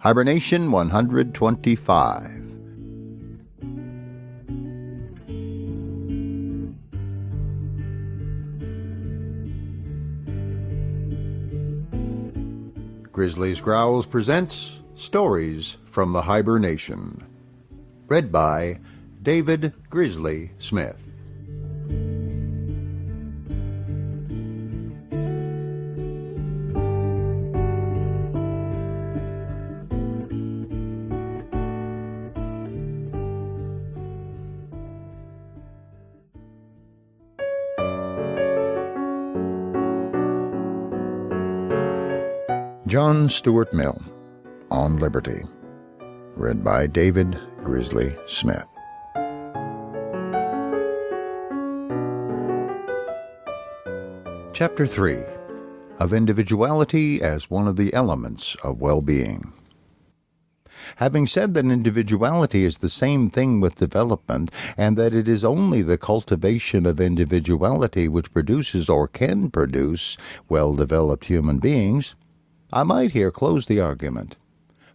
Hiber-Nation 125. Grizzly's Growls presents Stories from the Hiber-Nation. Read by David Grizzly Smith. John Stuart Mill, On Liberty. Read by David Grizzly Smith. Chapter 3. Of Individuality as one of the elements of well-being. Having said that individuality is the same thing with development, and that it is only the cultivation of individuality which produces or can produce well-developed human beings, I might here close the argument.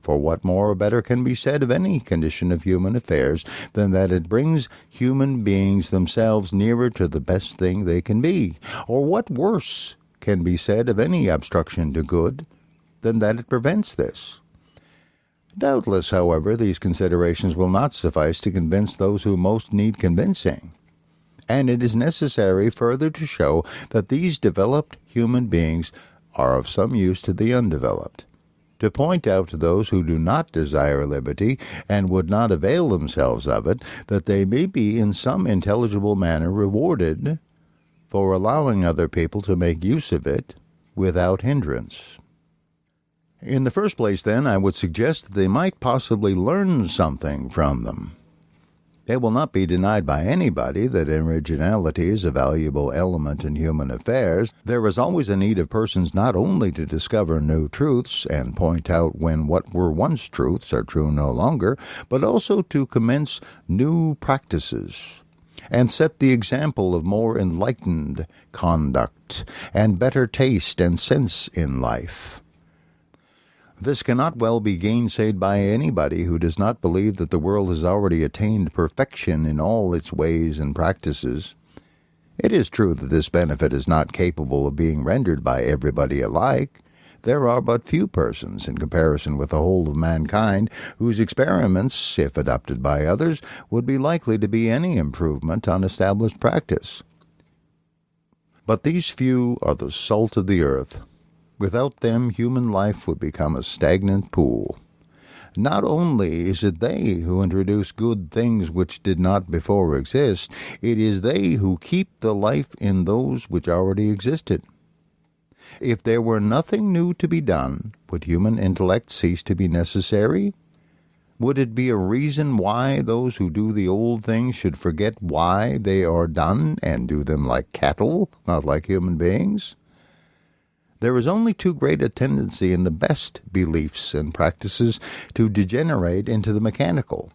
For what more or better can be said of any condition of human affairs than that it brings human beings themselves nearer to the best thing they can be? Or what worse can be said of any obstruction to good than that it prevents this? Doubtless, however, these considerations will not suffice to convince those who most need convincing. And it is necessary further to show that these developed human beings are of some use to the undeveloped, to point out to those who do not desire liberty and would not avail themselves of it, that they may be in some intelligible manner rewarded for allowing other people to make use of it without hindrance. In the first place, then, I would suggest that they might possibly learn something from them. It will not be denied by anybody that originality is a valuable element in human affairs. There is always a need of persons not only to discover new truths and point out when what were once truths are true no longer, but also to commence new practices and set the example of more enlightened conduct and better taste and sense in life. This cannot well be gainsaid by anybody who does not believe that the world has already attained perfection in all its ways and practices. It is true that this benefit is not capable of being rendered by everybody alike. There are but few persons, in comparison with the whole of mankind, whose experiments, if adopted by others, would be likely to be any improvement on established practice. But these few are the salt of the earth. Without them, human life would become a stagnant pool. Not only is it they who introduce good things which did not before exist, it is they who keep the life in those which already existed. If there were nothing new to be done, would human intellect cease to be necessary? Would it be a reason why those who do the old things should forget why they are done and do them like cattle, not like human beings? There is only too great a tendency in the best beliefs and practices to degenerate into the mechanical.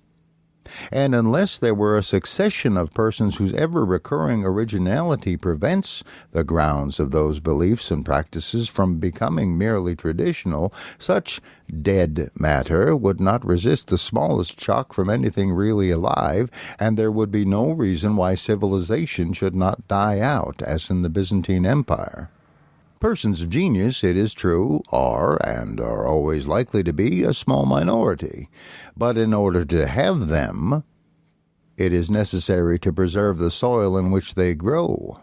And unless there were a succession of persons whose ever-recurring originality prevents the grounds of those beliefs and practices from becoming merely traditional, such dead matter would not resist the smallest shock from anything really alive, and there would be no reason why civilization should not die out, as in the Byzantine Empire. Persons of genius, it is true, are, and are always likely to be, a small minority. But in order to have them, it is necessary to preserve the soil in which they grow.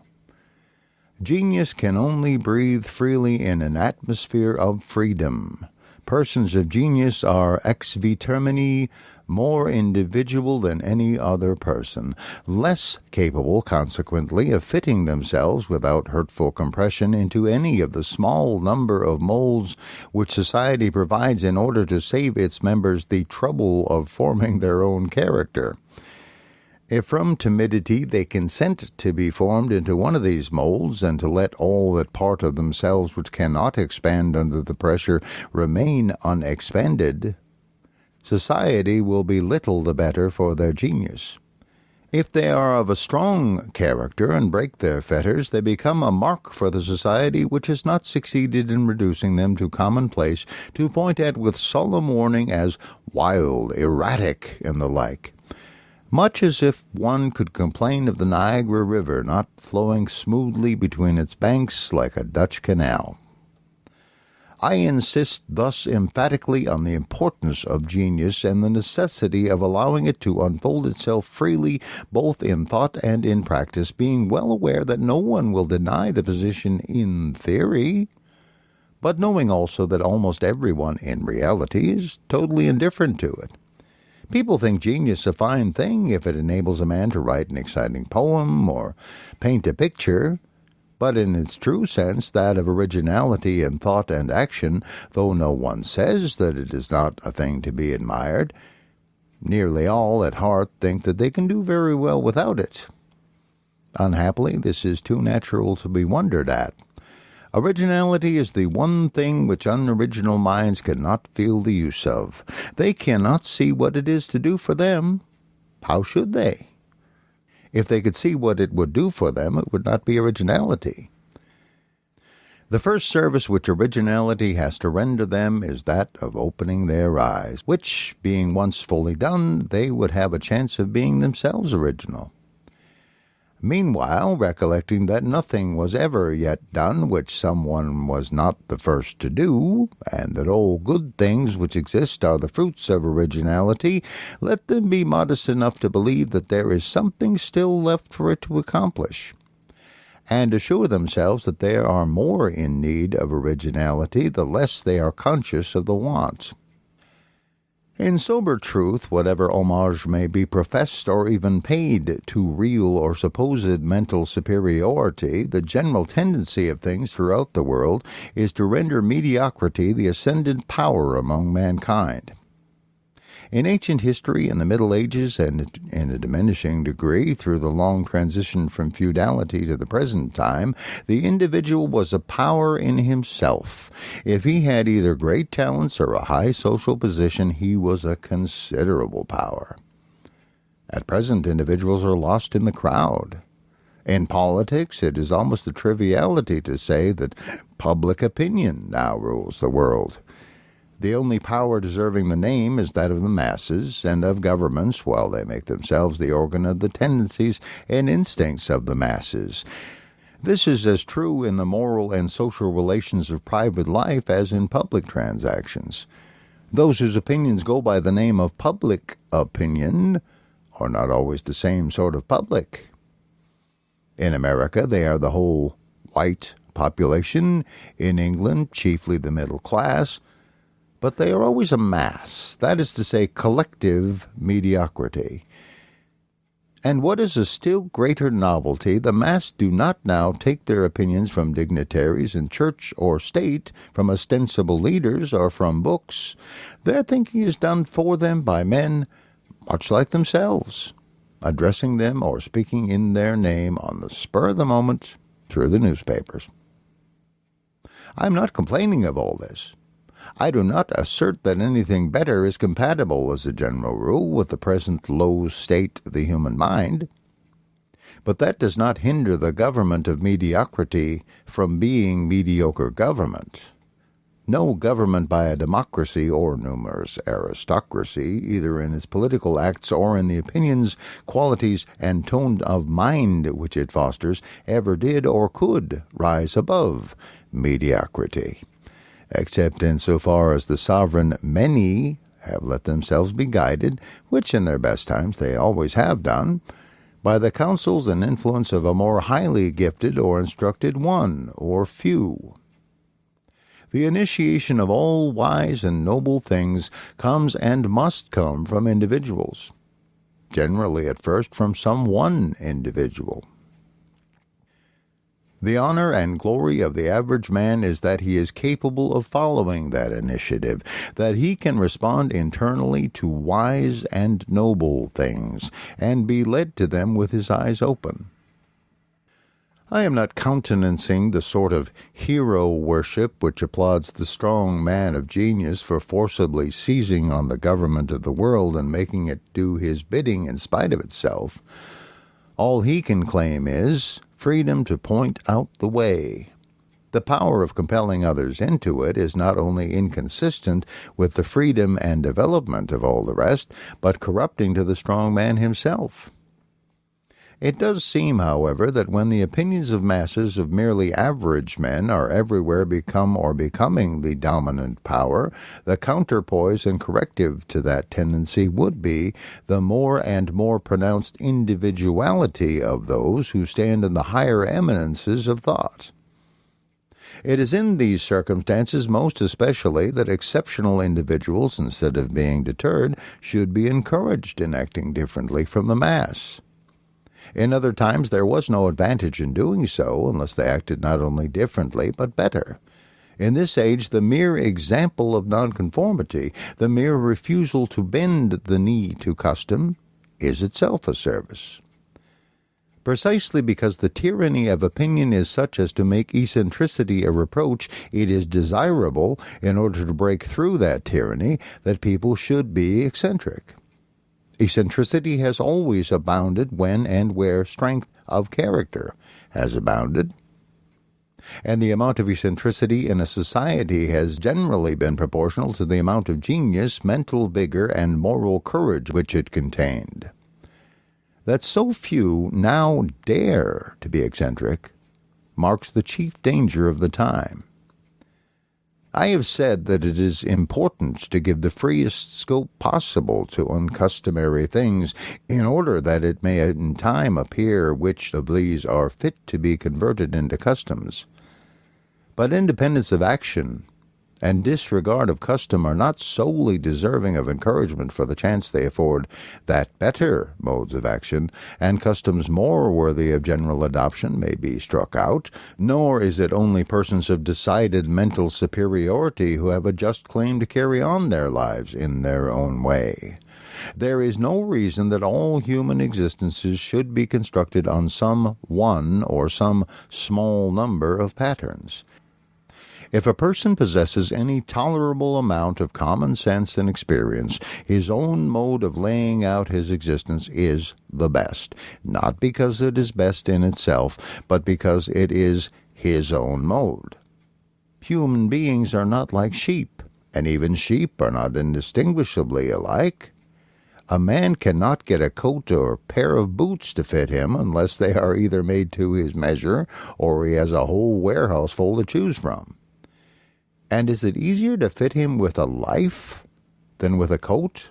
Genius can only breathe freely in an atmosphere of freedom. Persons of genius are ex termini more individual than any other person, less capable, consequently, of fitting themselves without hurtful compression into any of the small number of molds which society provides in order to save its members the trouble of forming their own character. If from timidity they consent to be formed into one of these molds, and to let all that part of themselves which cannot expand under the pressure remain unexpanded, society will be little the better for their genius. If they are of a strong character and break their fetters, they become a mark for the society which has not succeeded in reducing them to commonplace, to point at with solemn warning as wild, erratic, and the like. Much as if one could complain of the Niagara River not flowing smoothly between its banks like a Dutch canal. I insist thus emphatically on the importance of genius and the necessity of allowing it to unfold itself freely both in thought and in practice, being well aware that no one will deny the position in theory, but knowing also that almost everyone in reality is totally indifferent to it. People think genius a fine thing if it enables a man to write an exciting poem or paint a picture, but in its true sense, that of originality in thought and action, though no one says that it is not a thing to be admired, nearly all at heart think that they can do very well without it. Unhappily, this is too natural to be wondered at. Originality is the one thing which unoriginal minds cannot feel the use of. They cannot see what it is to do for them. How should they? If they could see what it would do for them, it would not be originality. The first service which originality has to render them is that of opening their eyes, which, being once fully done, they would have a chance of being themselves original. Meanwhile, recollecting that nothing was ever yet done which someone was not the first to do, and that all good things which exist are the fruits of originality, let them be modest enough to believe that there is something still left for it to accomplish, and assure themselves that they are more in need of originality the less they are conscious of the want. In sober truth, whatever homage may be professed or even paid to real or supposed mental superiority, the general tendency of things throughout the world is to render mediocrity the ascendant power among mankind. In ancient history, in the Middle Ages, and in a diminishing degree through the long transition from feudality to the present time, the individual was a power in himself. If he had either great talents or a high social position, he was a considerable power. At present, individuals are lost in the crowd. In politics, it is almost a triviality to say that public opinion now rules the world. The only power deserving the name is that of the masses and of governments, while they make themselves the organ of the tendencies and instincts of the masses. This is as true in the moral and social relations of private life as in public transactions. Those whose opinions go by the name of public opinion are not always the same sort of public. In America, they are the whole white population. In England, chiefly the middle class. But they are always a mass, that is to say, collective mediocrity. And what is a still greater novelty, the mass do not now take their opinions from dignitaries in church or state, from ostensible leaders, or from books. Their thinking is done for them by men much like themselves, addressing them or speaking in their name on the spur of the moment through the newspapers. I am not complaining of all this. I do not assert that anything better is compatible, as a general rule, with the present low state of the human mind. But that does not hinder the government of mediocrity from being mediocre government. No government by a democracy or numerous aristocracy, either in its political acts or in the opinions, qualities, and tone of mind which it fosters, ever did or could rise above mediocrity, except in so far as the sovereign many have let themselves be guided, which in their best times they always have done, by the counsels and influence of a more highly gifted or instructed one or few. The initiation of all wise and noble things comes and must come from individuals, generally at first from some one individual. The honor and glory of the average man is that he is capable of following that initiative, that he can respond internally to wise and noble things, and be led to them with his eyes open. I am not countenancing the sort of hero worship which applauds the strong man of genius for forcibly seizing on the government of the world and making it do his bidding in spite of itself. All he can claim is freedom to point out the way. The power of compelling others into it is not only inconsistent with the freedom and development of all the rest, but corrupting to the strong man himself. It does seem, however, that when the opinions of masses of merely average men are everywhere becoming the dominant power, the counterpoise and corrective to that tendency would be the more and more pronounced individuality of those who stand in the higher eminences of thought. It is in these circumstances most especially that exceptional individuals, instead of being deterred, should be encouraged in acting differently from the mass. In other times there was no advantage in doing so, unless they acted not only differently, but better. In this age, the mere example of nonconformity, the mere refusal to bend the knee to custom, is itself a service. Precisely because the tyranny of opinion is such as to make eccentricity a reproach, it is desirable, in order to break through that tyranny, that people should be eccentric. Eccentricity has always abounded when and where strength of character has abounded, and the amount of eccentricity in a society has generally been proportional to the amount of genius, mental vigor, and moral courage which it contained. That so few now dare to be eccentric marks the chief danger of the time. I have said that it is important to give the freest scope possible to uncustomary things, in order that it may in time appear which of these are fit to be converted into customs. But independence of action and disregard of custom are not solely deserving of encouragement for the chance they afford that better modes of action and customs more worthy of general adoption may be struck out, nor is it only persons of decided mental superiority who have a just claim to carry on their lives in their own way. There is no reason that all human existences should be constructed on some one or some small number of patterns. If a person possesses any tolerable amount of common sense and experience, his own mode of laying out his existence is the best, not because it is best in itself, but because it is his own mode. Human beings are not like sheep, and even sheep are not indistinguishably alike. A man cannot get a coat or pair of boots to fit him unless they are either made to his measure or he has a whole warehouse full to choose from. And is it easier to fit him with a life than with a coat?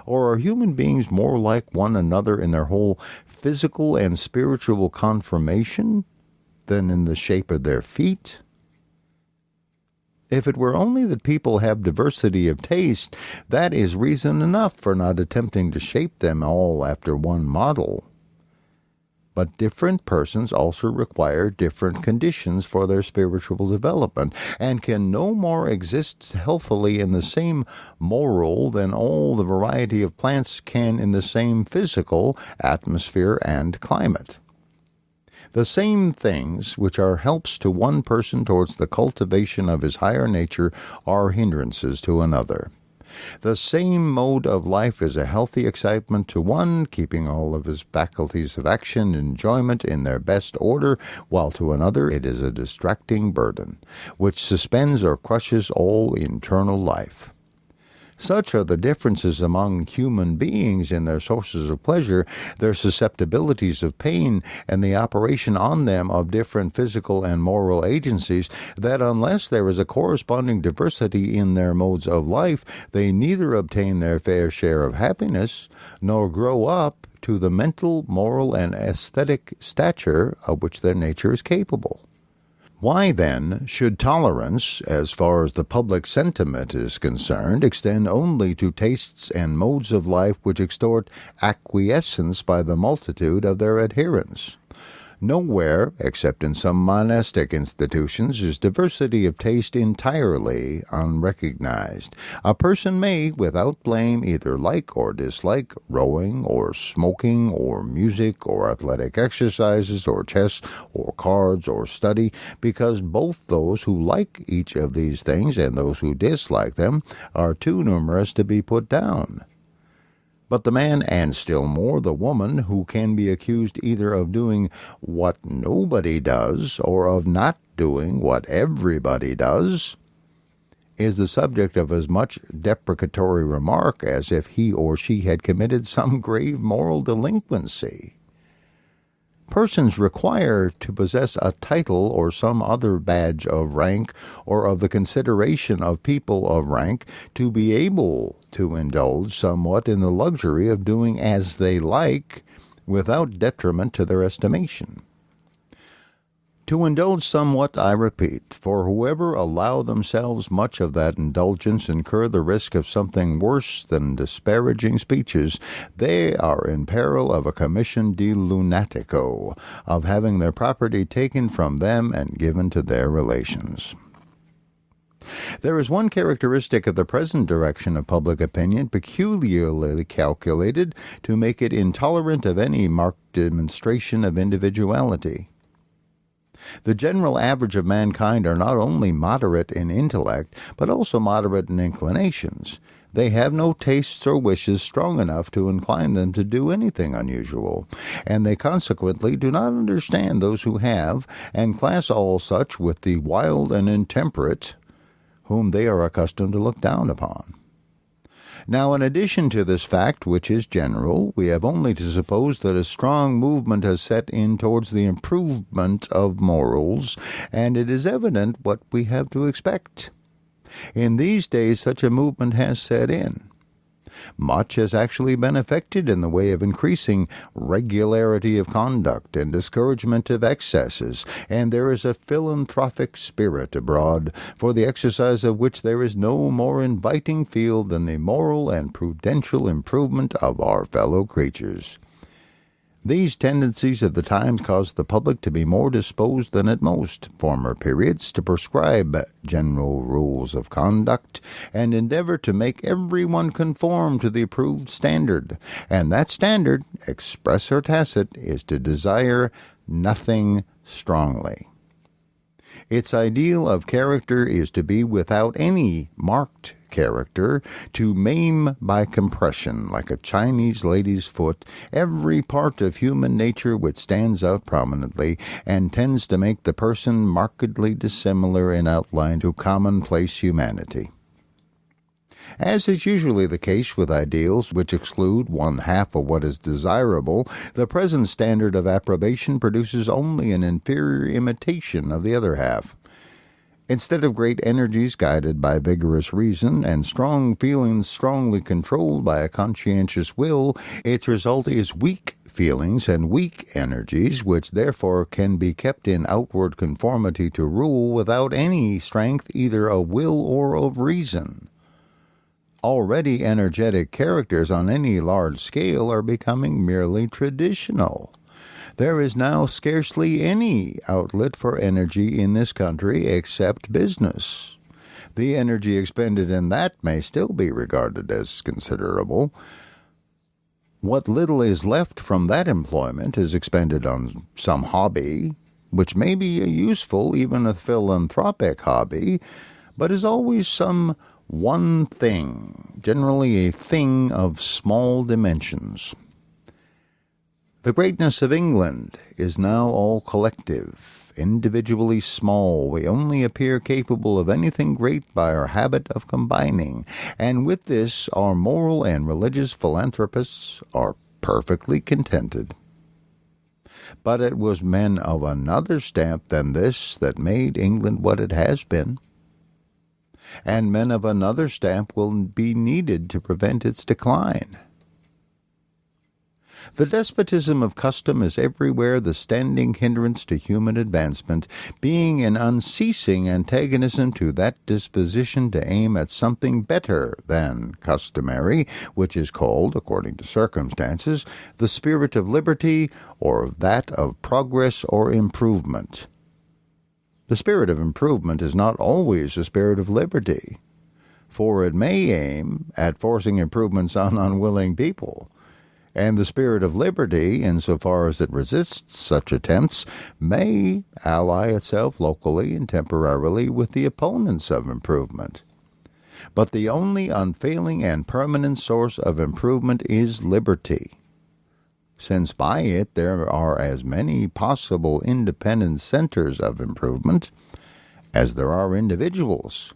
Or are human beings more like one another in their whole physical and spiritual conformation than in the shape of their feet? If it were only that people have diversity of taste, that is reason enough for not attempting to shape them all after one model. But different persons also require different conditions for their spiritual development, and can no more exist healthily in the same moral than all the variety of plants can in the same physical atmosphere and climate. The same things which are helps to one person towards the cultivation of his higher nature are hindrances to another. The same mode of life is a healthy excitement to one, keeping all of his faculties of action and enjoyment in their best order, while to another it is a distracting burden, which suspends or crushes all internal life. Such are the differences among human beings in their sources of pleasure, their susceptibilities of pain, and the operation on them of different physical and moral agencies, that unless there is a corresponding diversity in their modes of life, they neither obtain their fair share of happiness, nor grow up to the mental, moral, and aesthetic stature of which their nature is capable. Why, then, should tolerance, as far as the public sentiment is concerned, extend only to tastes and modes of life which extort acquiescence by the multitude of their adherents? Nowhere, except in some monastic institutions, is diversity of taste entirely unrecognized. A person may, without blame, either like or dislike rowing or smoking or music or athletic exercises or chess or cards or study, because both those who like each of these things and those who dislike them are too numerous to be put down. But the man, and still more the woman, who can be accused either of doing what nobody does or of not doing what everybody does, is the subject of as much deprecatory remark as if he or she had committed some grave moral delinquency. Persons require to possess a title or some other badge of rank or of the consideration of people of rank to be able to indulge somewhat in the luxury of doing as they like without detriment to their estimation. To indulge somewhat, I repeat, for whoever allow themselves much of that indulgence incur the risk of something worse than disparaging speeches. They are in peril of a commission de lunatico, of having their property taken from them and given to their relations. There is one characteristic of the present direction of public opinion peculiarly calculated to make it intolerant of any marked demonstration of individuality. The general average of mankind are not only moderate in intellect, but also moderate in inclinations. They have no tastes or wishes strong enough to incline them to do anything unusual, and they consequently do not understand those who have, and class all such with the wild and intemperate, whom they are accustomed to look down upon. Now, in addition to this fact, which is general, we have only to suppose that a strong movement has set in towards the improvement of morals, and it is evident what we have to expect. In these days such a movement has set in. Much has actually been effected in the way of increasing regularity of conduct and discouragement of excesses, and there is a philanthropic spirit abroad, for the exercise of which there is no more inviting field than the moral and prudential improvement of our fellow creatures. These tendencies of the times cause the public to be more disposed than at most former periods to prescribe general rules of conduct, and endeavor to make every one conform to the approved standard, and that standard, express or tacit, is to desire nothing strongly. Its ideal of character is to be without any marked character, to maim by compression, like a Chinese lady's foot, every part of human nature which stands out prominently, and tends to make the person markedly dissimilar in outline to commonplace humanity. As is usually the case with ideals which exclude one half of what is desirable, the present standard of approbation produces only an inferior imitation of the other half. Instead of great energies guided by vigorous reason, and strong feelings strongly controlled by a conscientious will, its result is weak feelings and weak energies, which therefore can be kept in outward conformity to rule without any strength either of will or of reason. Already energetic characters on any large scale are becoming merely traditional. There is now scarcely any outlet for energy in this country except business. The energy expended in that may still be regarded as considerable. What little is left from that employment is expended on some hobby, which may be a useful, even a philanthropic hobby, but is always some one thing, generally a thing of small dimensions. The greatness of England is now all collective, individually small. We only appear capable of anything great by our habit of combining, and with this our moral and religious philanthropists are perfectly contented. But it was men of another stamp than this that made England what it has been, and men of another stamp will be needed to prevent its decline. The despotism of custom is everywhere the standing hindrance to human advancement, being an unceasing antagonism to that disposition to aim at something better than customary, which is called, according to circumstances, the spirit of liberty, or that of progress or improvement. The spirit of improvement is not always the spirit of liberty, for it may aim at forcing improvements on unwilling people. And the spirit of liberty, insofar as it resists such attempts, may ally itself locally and temporarily with the opponents of improvement. But the only unfailing and permanent source of improvement is liberty, since by it there are as many possible independent centers of improvement as there are individuals.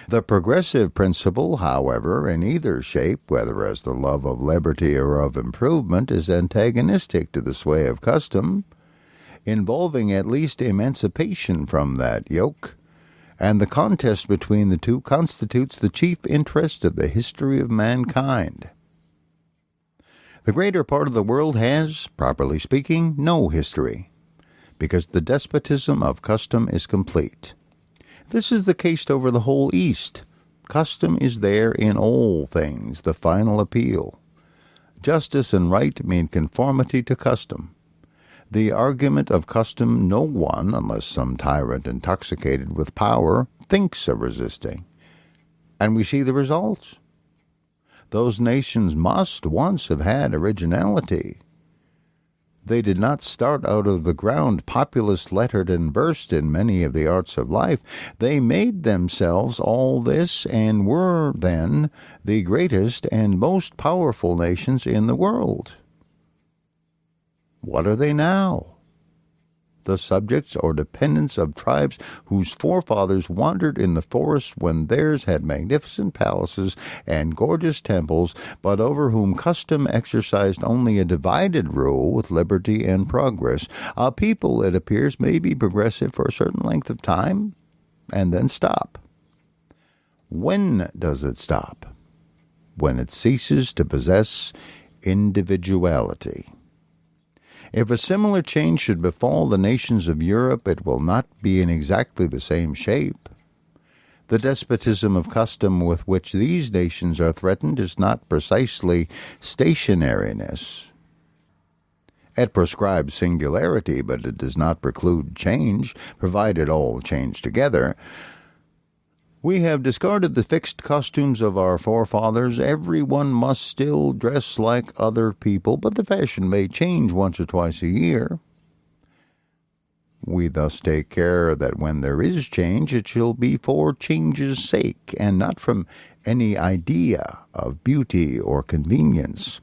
The progressive principle, however, in either shape, whether as the love of liberty or of improvement, is antagonistic to the sway of custom, involving at least emancipation from that yoke, and the contest between the two constitutes the chief interest of the history of mankind. The greater part of the world has, properly speaking, no history, because the despotism of custom is complete. This is the case over the whole East. Custom is there in all things, the final appeal. Justice and right mean conformity to custom. The argument of custom no one, unless some tyrant intoxicated with power, thinks of resisting. And we see the results. Those nations must once have had originality. They did not start out of the ground populous, lettered, and versed in many of the arts of life. They made themselves all this and were then the greatest and most powerful nations in the world. What are they now? The subjects or dependents of tribes whose forefathers wandered in the forest when theirs had magnificent palaces and gorgeous temples, but over whom custom exercised only a divided rule with liberty and progress. A people, it appears, may be progressive for a certain length of time and then stop. When does it stop? When it ceases to possess individuality. If a similar change should befall the nations of Europe, it will not be in exactly the same shape. The despotism of custom with which these nations are threatened is not precisely stationariness. It prescribes singularity, but it does not preclude change, provided all change together. We have discarded the fixed costumes of our forefathers. Everyone must still dress like other people, but the fashion may change once or twice a year. We thus take care that when there is change, it shall be for change's sake, and not from any idea of beauty or convenience.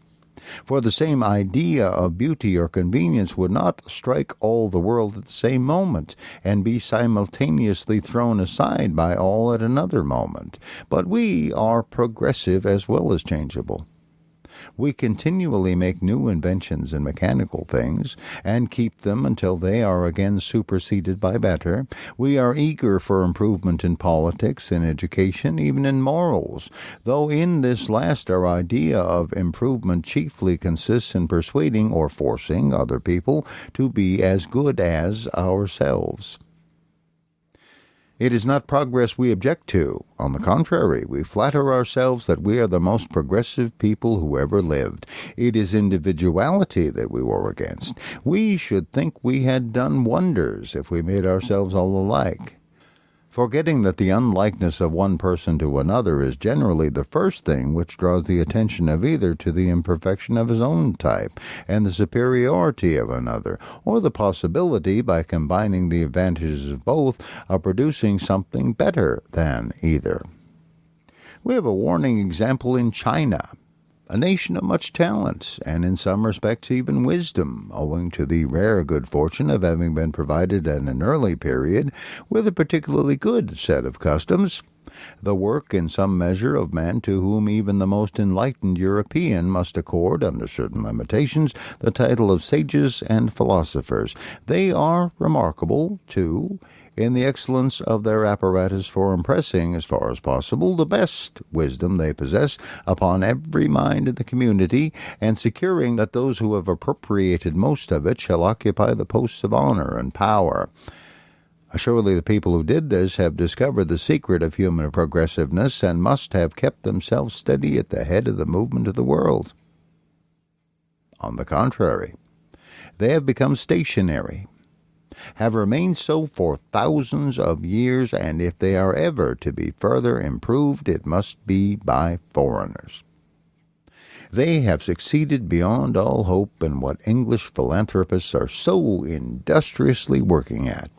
For the same idea of beauty or convenience would not strike all the world at the same moment, and be simultaneously thrown aside by all at another moment. But we are progressive as well as changeable. We continually make new inventions in mechanical things, and keep them until they are again superseded by better. We are eager for improvement in politics, in education, even in morals, though in this last our idea of improvement chiefly consists in persuading or forcing other people to be as good as ourselves. It is not progress we object to. On the contrary, we flatter ourselves that we are the most progressive people who ever lived. It is individuality that we war against. We should think we had done wonders if we made ourselves all alike, forgetting that the unlikeness of one person to another is generally the first thing which draws the attention of either to the imperfection of his own type and the superiority of another, or the possibility, by combining the advantages of both, of producing something better than either. We have a warning example in China, a nation of much talent, and in some respects even wisdom, owing to the rare good fortune of having been provided at an early period with a particularly good set of customs, the work in some measure of men to whom even the most enlightened European must accord, under certain limitations, the title of sages and philosophers. They are remarkable, too, in the excellence of their apparatus for impressing, as far as possible, the best wisdom they possess upon every mind in the community, and securing that those who have appropriated most of it shall occupy the posts of honor and power. Surely the people who did this have discovered the secret of human progressiveness and must have kept themselves steady at the head of the movement of the world. On the contrary, they have become stationary, have remained so for thousands of years, and if they are ever to be further improved, it must be by foreigners. They have succeeded beyond all hope in what English philanthropists are so industriously working at,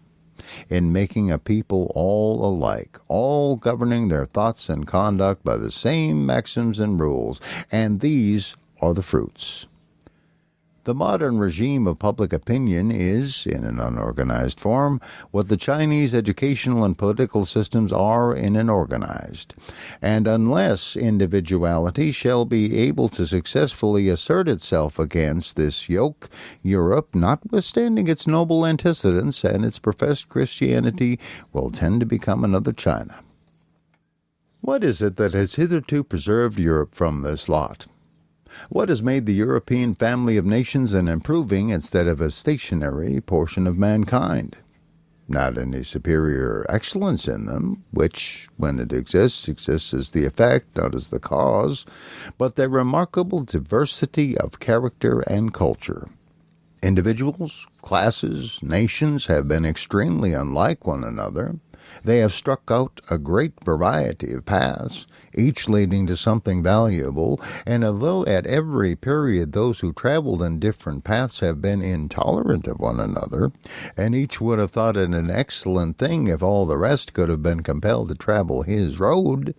in making a people all alike, all governing their thoughts and conduct by the same maxims and rules, and these are the fruits. The modern regime of public opinion is, in an unorganized form, what the Chinese educational and political systems are in an organized. And unless individuality shall be able to successfully assert itself against this yoke, Europe, notwithstanding its noble antecedents and its professed Christianity, will tend to become another China. What is it that has hitherto preserved Europe from this lot? What has made the European family of nations an improving instead of a stationary portion of mankind? Not any superior excellence in them, which, when it exists as the effect, not as the cause, but their remarkable diversity of character and culture. Individuals, classes, nations have been extremely unlike one another. They have struck out a great variety of paths, each leading to something valuable, and although at every period those who traveled in different paths have been intolerant of one another, and each would have thought it an excellent thing if all the rest could have been compelled to travel his road,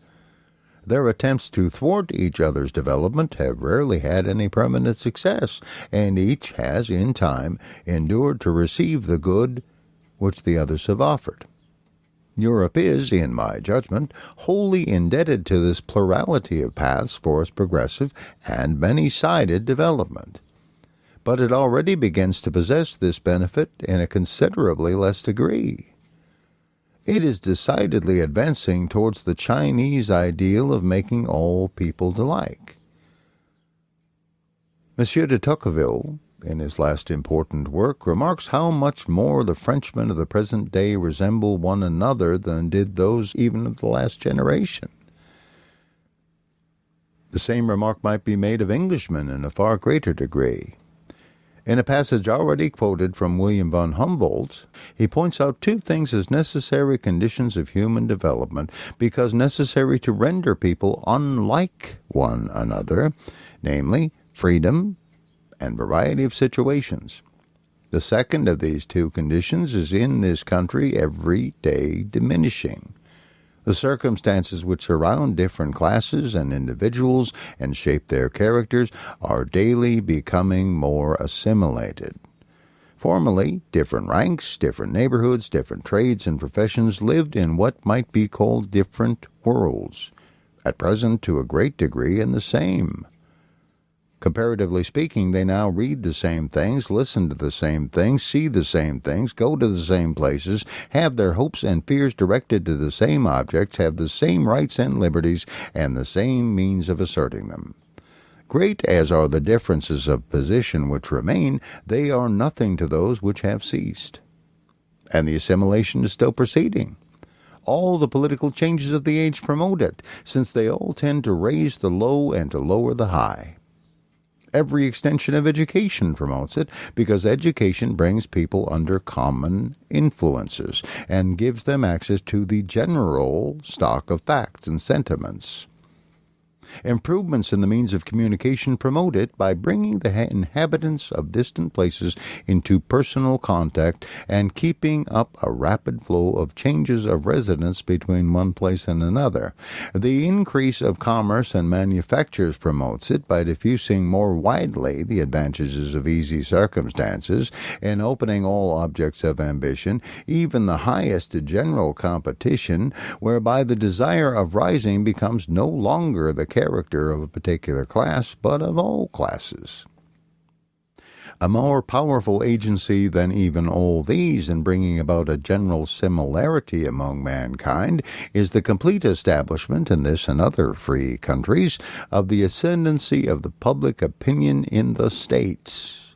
their attempts to thwart each other's development have rarely had any permanent success, and each has, in time, endured to receive the good which the others have offered. Europe is, in my judgment, wholly indebted to this plurality of paths for its progressive and many-sided development. But it already begins to possess this benefit in a considerably less degree. It is decidedly advancing towards the Chinese ideal of making all people alike. M. de Tocqueville, in his last important work, remarks how much more the Frenchmen of the present day resemble one another than did those even of the last generation. The same remark might be made of Englishmen in a far greater degree. In a passage already quoted from William von Humboldt, he points out two things as necessary conditions of human development, because necessary to render people unlike one another, namely, freedom and variety of situations. The second of these two conditions is in this country every day diminishing. The circumstances which surround different classes and individuals and shape their characters are daily becoming more assimilated. Formerly, different ranks, different neighborhoods, different trades and professions lived in what might be called different worlds. At present, to a great degree, in the same. Comparatively speaking, they now read the same things, listen to the same things, see the same things, go to the same places, have their hopes and fears directed to the same objects, have the same rights and liberties, and the same means of asserting them. Great as are the differences of position which remain, they are nothing to those which have ceased. And the assimilation is still proceeding. All the political changes of the age promote it, since they all tend to raise the low and to lower the high. Every extension of education promotes it, because education brings people under common influences and gives them access to the general stock of facts and sentiments. Improvements in the means of communication promote it by bringing the inhabitants of distant places into personal contact and keeping up a rapid flow of changes of residence between one place and another. The increase of commerce and manufactures promotes it by diffusing more widely the advantages of easy circumstances and opening all objects of ambition, even the highest, to general competition, whereby the desire of rising becomes no longer the character of a particular class, but of all classes. A more powerful agency than even all these in bringing about a general similarity among mankind is the complete establishment in this and other free countries of the ascendancy of the public opinion in the states.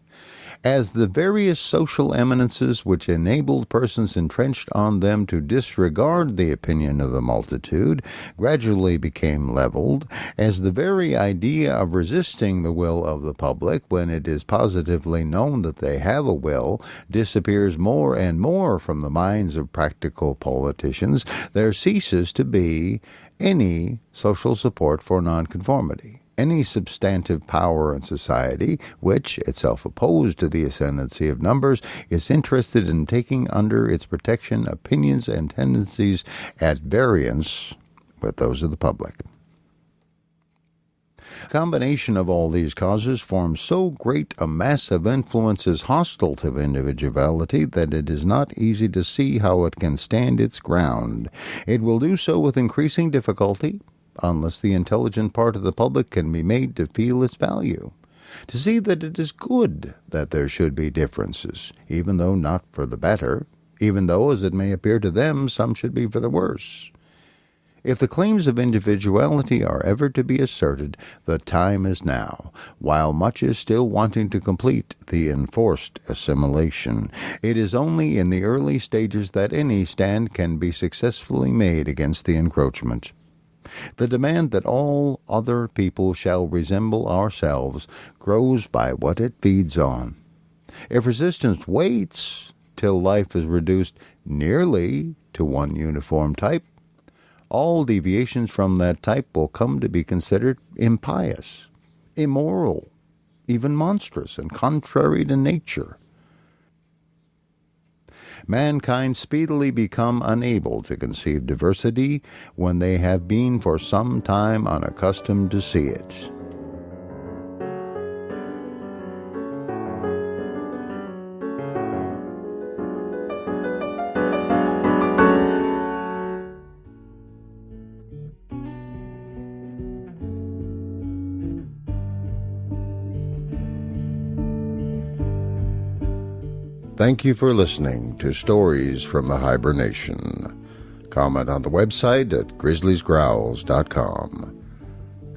As the various social eminences which enabled persons entrenched on them to disregard the opinion of the multitude gradually became leveled, as the very idea of resisting the will of the public, when it is positively known that they have a will, disappears more and more from the minds of practical politicians, there ceases to be any social support for nonconformity. Any substantive power in society, which, itself opposed to the ascendancy of numbers, is interested in taking under its protection opinions and tendencies at variance with those of the public. A combination of all these causes forms so great a mass of influences hostile to individuality that it is not easy to see how it can stand its ground. It will do so with increasing difficulty, unless the intelligent part of the public can be made to feel its value, to see that it is good that there should be differences, even though not for the better, even though, as it may appear to them, some should be for the worse. If the claims of individuality are ever to be asserted, the time is now, while much is still wanting to complete the enforced assimilation. It is only in the early stages that any stand can be successfully made against the encroachment. The demand that all other people shall resemble ourselves grows by what it feeds on. If resistance waits till life is reduced nearly to one uniform type, all deviations from that type will come to be considered impious, immoral, even monstrous, and contrary to nature. Mankind speedily become unable to conceive diversity when they have been for some time unaccustomed to see it. Thank you for listening to Stories from the Hiber-Nation. Comment on the website at grizzliesgrowls.com.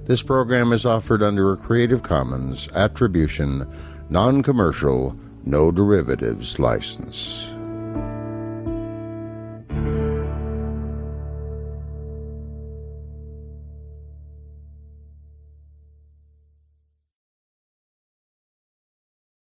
This program is offered under a Creative Commons Attribution, Non-Commercial, No Derivatives license.